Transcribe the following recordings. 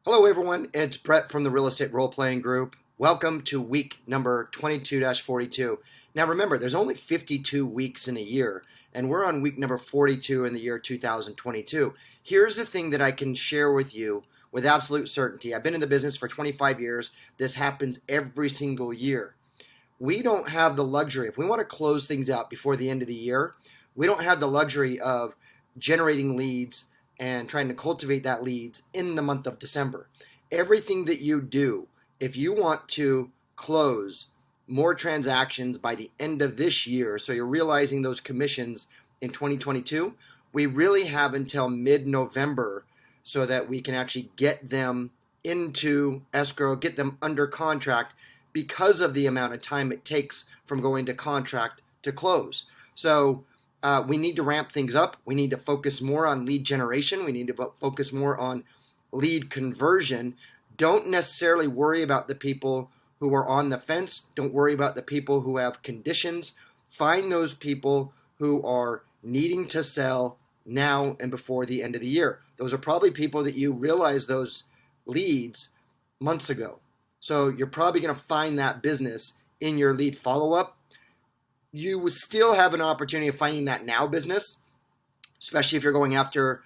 Hello, everyone. It's Brett from the Real Estate Role Playing Group. Welcome to week number 22-42. Now, remember, there's only 52 weeks in a year, and we're on week number 42 in the year 2022. Here's the thing that I can share with you with absolute certainty. I've been in the business for 25 years. This happens every single year. We don't have the luxury. If we want to close things out before the end of the year, we don't have the luxury of generating leads and trying to cultivate that leads in the month of December. Everything that you do, if you want to close more transactions by the end of this year, so you're realizing those commissions in 2022, we really have until mid-November so that we can actually get them into escrow, get them under contract because of the amount of time it takes from going to contract to close. So we need to ramp things up. We need to focus more on lead generation. We need to focus more on lead conversion. Don't necessarily worry about the people who are on the fence. Don't worry about the people who have conditions. Find those people who are needing to sell now and before the end of the year. Those are probably people that you realized those leads months ago. So you're probably going to find that business in your lead follow-up. You will still have an opportunity of finding that now business, especially if you're going after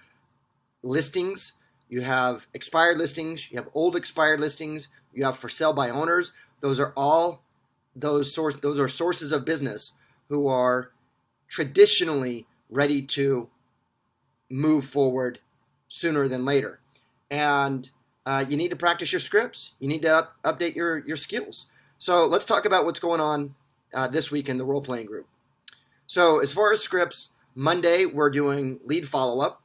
listings. You have expired listings, you have old expired listings, you have for sale by owners. Those are all those are sources of business who are traditionally ready to move forward sooner than later. And you need to practice your scripts. You need to update your skills. So let's talk about what's going on this week in the role-playing group. So as far as scripts, Monday we're doing lead follow-up.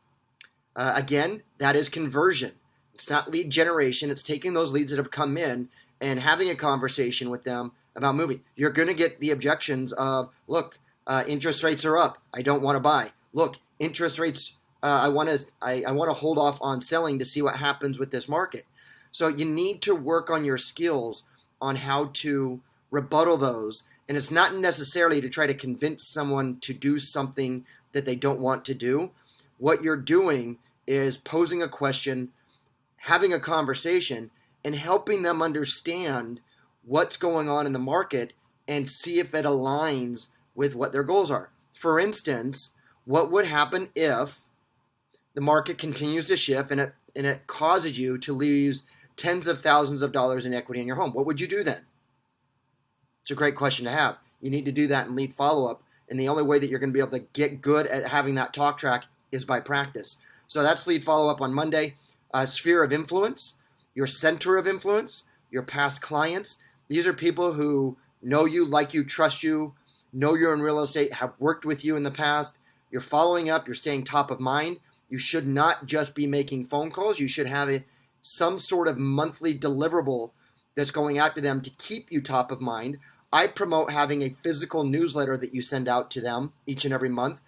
Again, that is conversion. It's not lead generation. It's taking those leads that have come in and having a conversation with them about moving. You're going to get the objections of, look, interest rates are up. I don't want to buy. Look, interest rates, I want to hold off on selling to see what happens with this market. So you need to work on your skills on how to rebuttal those. And it's not necessarily to try to convince someone to do something that they don't want to do. What you're doing is posing a question, having a conversation, and helping them understand what's going on in the market and see if it aligns with what their goals are. For instance, what would happen if the market continues to shift and it causes you to lose tens of thousands of dollars in equity in your home? What would you do then? It's a great question to have. You need to do that in lead follow-up, and the only way that you're going to be able to get good at having that talk track is by practice. So that's lead follow-up on Monday. Sphere of influence, your center of influence, your past clients. These are people who know you, like you, trust you, know you're in real estate, have worked with you in the past. You're following up. You're staying top of mind. You should not just be making phone calls. You should have some sort of monthly deliverable that's going out to them to keep you top of mind. I promote having a physical newsletter that you send out to them each and every month.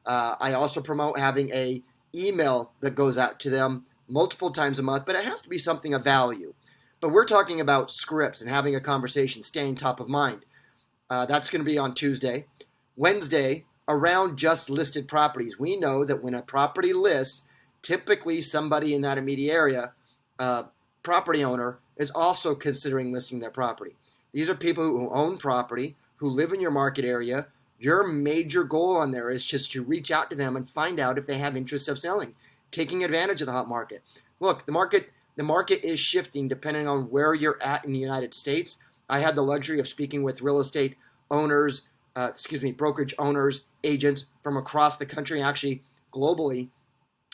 I also promote having a email that goes out to them multiple times a month, but it has to be something of value. But we're talking about scripts and having a conversation, staying top of mind. That's going to be on Tuesday. Wednesday, around just listed properties. We know that when a property lists, typically somebody in that immediate area, property owner, is also considering listing their property. These are people who own property, who live in your market area. Your major goal on there is just to reach out to them and find out if they have interest of selling, taking advantage of the hot market. Look, the market is shifting depending on where you're at in the United States. I had the luxury of speaking with real estate owners, brokerage owners, agents from across the country, actually globally.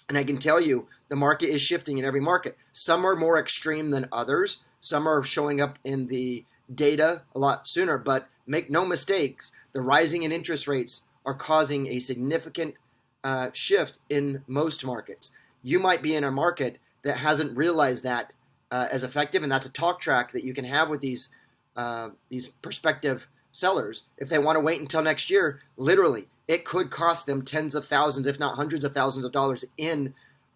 And I can tell you the market is shifting in every market. Some are more extreme than others. Some are showing up in the data a lot sooner, but make no mistakes, the rising in interest rates are causing a significant shift in most markets. You might be in a market that hasn't realized that as effective, and that's a talk track that you can have with these prospective sellers. If they want to wait until next year, literally, it could cost them tens of thousands, if not hundreds of thousands of dollars in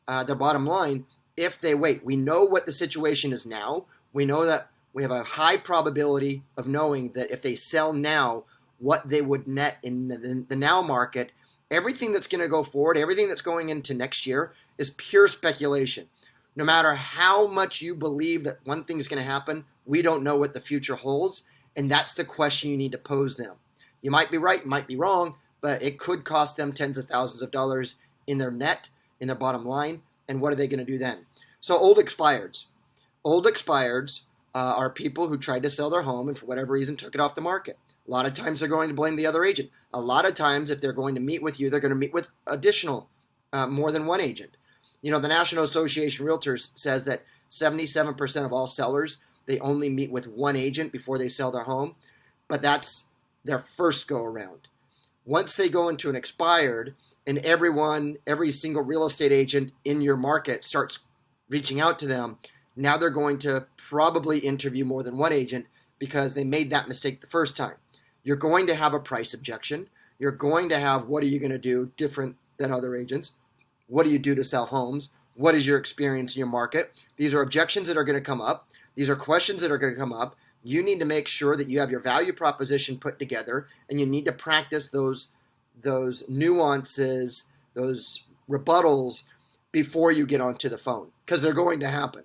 their bottom line if they wait. We know what the situation is now. We know that we have a high probability of knowing that if they sell now, what they would net in the now market. Everything that's going to go forward, everything that's going into next year is pure speculation. No matter how much you believe that one thing is going to happen, we don't know what the future holds. And that's the question you need to pose them. You might be right, you might be wrong, but it could cost them tens of thousands of dollars in their net, in their bottom line. And what are they going to do then? So old expireds. Old expireds are people who tried to sell their home and for whatever reason took it off the market. A lot of times they're going to blame the other agent. A lot of times if they're going to meet with you, they're going to meet with additional, more than one agent. You know, the National Association of Realtors says that 77% of all sellers, they only meet with one agent before they sell their home, but that's their first go around. Once they go into an expired and every single real estate agent in your market starts reaching out to them, now they're going to probably interview more than one agent because they made that mistake the first time. You're going to have a price objection. You're going to have, what are you going to do different than other agents? What do you do to sell homes? What is your experience in your market? These are objections that are going to come up. These are questions that are going to come up. You need to make sure that you have your value proposition put together, and you need to practice those nuances, those rebuttals before you get onto the phone, because they're going to happen.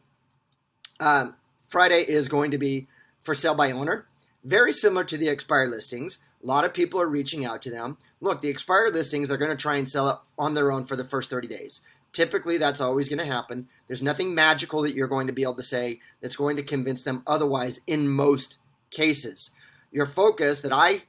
Friday is going to be for sale by owner, very similar to the expired listings. A lot of people are reaching out to them. Look, the expired listings are going to try and sell it on their own for the first 30 days. Typically, that's always going to happen. There's nothing magical that you're going to be able to say that's going to convince them otherwise in most cases. Your focus that I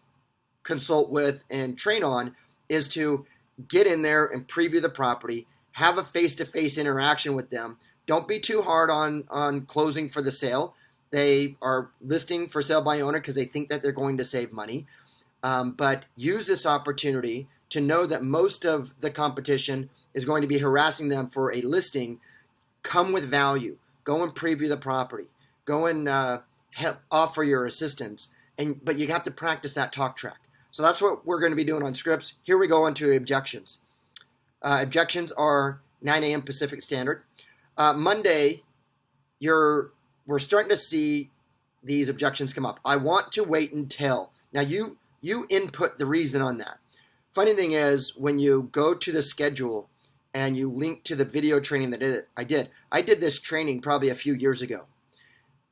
consult with and train on is to get in there and preview the property, have a face-to-face interaction with them. Don't be too hard on closing for the sale. They are listing for sale by owner because they think that they're going to save money. But use this opportunity to know that most of the competition is going to be harassing them for a listing. Come with value. Go and preview the property. Go and offer your assistance. But you have to practice that talk track. So that's what we're going to be doing on scripts. Here we go into objections. Objections are 9 a.m. Pacific Standard. Monday, we're starting to see these objections come up. I want to wait until. Now, you input the reason on that. Funny thing is, when you go to the schedule and you link to the video training that I did this training probably a few years ago.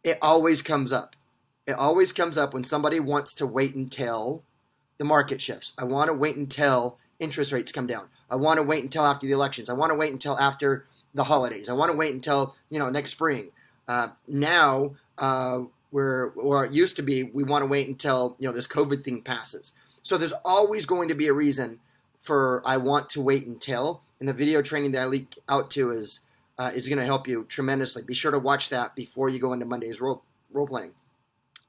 It always comes up. It always comes up when somebody wants to wait until the market shifts. I want to wait until interest rates come down. I want to wait until after the elections. I want to wait until after the holidays. I want to wait until next spring. Now where it used to be, we want to wait until this COVID thing passes. So there's always going to be a reason for I want to wait until. And the video training that I link out to is going to help you tremendously. Be sure to watch that before you go into Monday's role playing.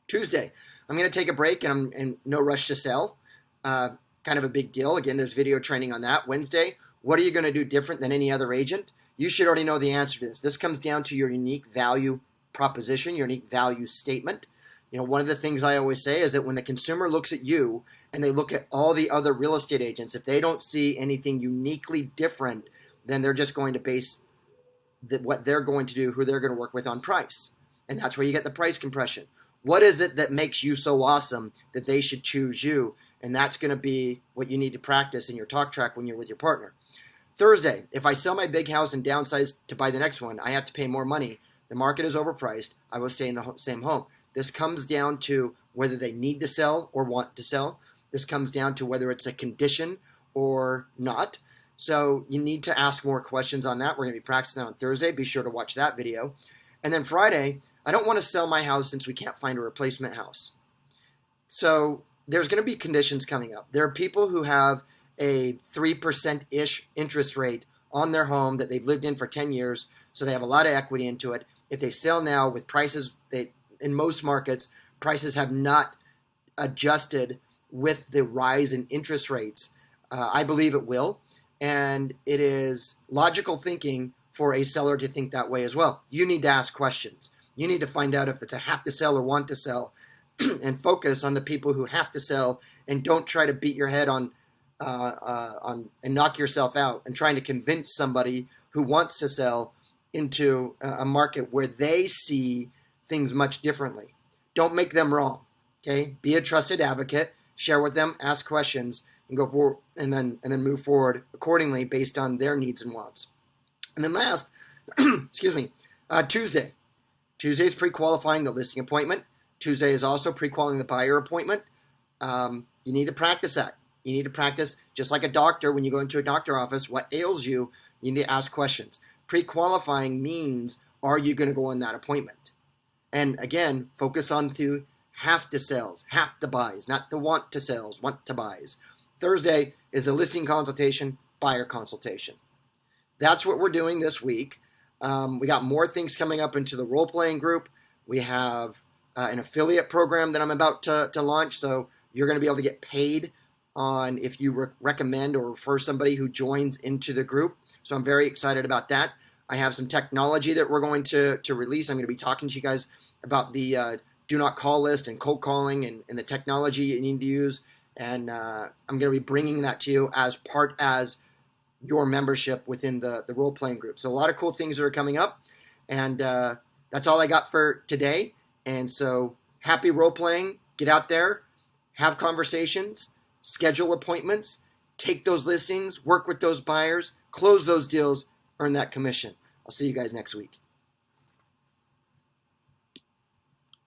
Tuesday, I'm going to take a break and no rush to sell. Kind of a big deal. Again, there's video training on that. Wednesday, what are you going to do different than any other agent? You should already know the answer to this. This comes down to your unique value proposition, your unique value statement. One of the things I always say is that when the consumer looks at you and they look at all the other real estate agents, if they don't see anything uniquely different, then they're just going to base what they're going to do, who they're going to work with on price. And that's where you get the price compression. What is it that makes you so awesome that they should choose you? And that's going to be what you need to practice in your talk track when you're with your partner. Thursday, if I sell my big house and downsize to buy the next one, I have to pay more money. The market is overpriced. I will stay in the same home. This comes down to whether they need to sell or want to sell. This comes down to whether it's a condition or not. So you need to ask more questions on that. We're going to be practicing that on Thursday. Be sure to watch that video. And then Friday, I don't want to sell my house since we can't find a replacement house. So there's going to be conditions coming up. There are people who have a 3%-ish interest rate on their home that they've lived in for 10 years, so they have a lot of equity into it. If they sell now with prices, in most markets, prices have not adjusted with the rise in interest rates. I believe it will, and it is logical thinking for a seller to think that way as well. You need to ask questions. You need to find out if it's a have to sell or want to sell, and focus on the people who have to sell, and don't try to beat your head on and knock yourself out and trying to convince somebody who wants to sell into a market where they see things much differently. Don't make them wrong. Okay, be a trusted advocate. Share with them, ask questions, and go forward, and then move forward accordingly based on their needs and wants. And then last, Excuse me. Tuesday. Tuesday is pre-qualifying the listing appointment. Tuesday is also pre-qualifying the buyer appointment. You need to practice that. You need to practice, just like a doctor, when you go into a doctor office, what ails you, you need to ask questions. Pre-qualifying means, are you going to go on that appointment? And again, focus on half the sales, half the buys, not the want to sales, want to buys. Thursday is a listing consultation, buyer consultation. That's what we're doing this week. We got more things coming up into the role-playing group. We have an affiliate program that I'm about to launch, so you're going to be able to get paid on if you recommend or refer somebody who joins into the group. So I'm very excited about that. I have some technology that we're going to release. I'm going to be talking to you guys about the do not call list and cold calling and the technology you need to use. And I'm going to be bringing that to you as your membership within the role-playing group. So a lot of cool things are coming up. And that's all I got for today. And so happy role-playing. Get out there. Have conversations. Schedule appointments. Take those listings. Work with those buyers. Close those deals. Earn that commission. I'll see you guys next week.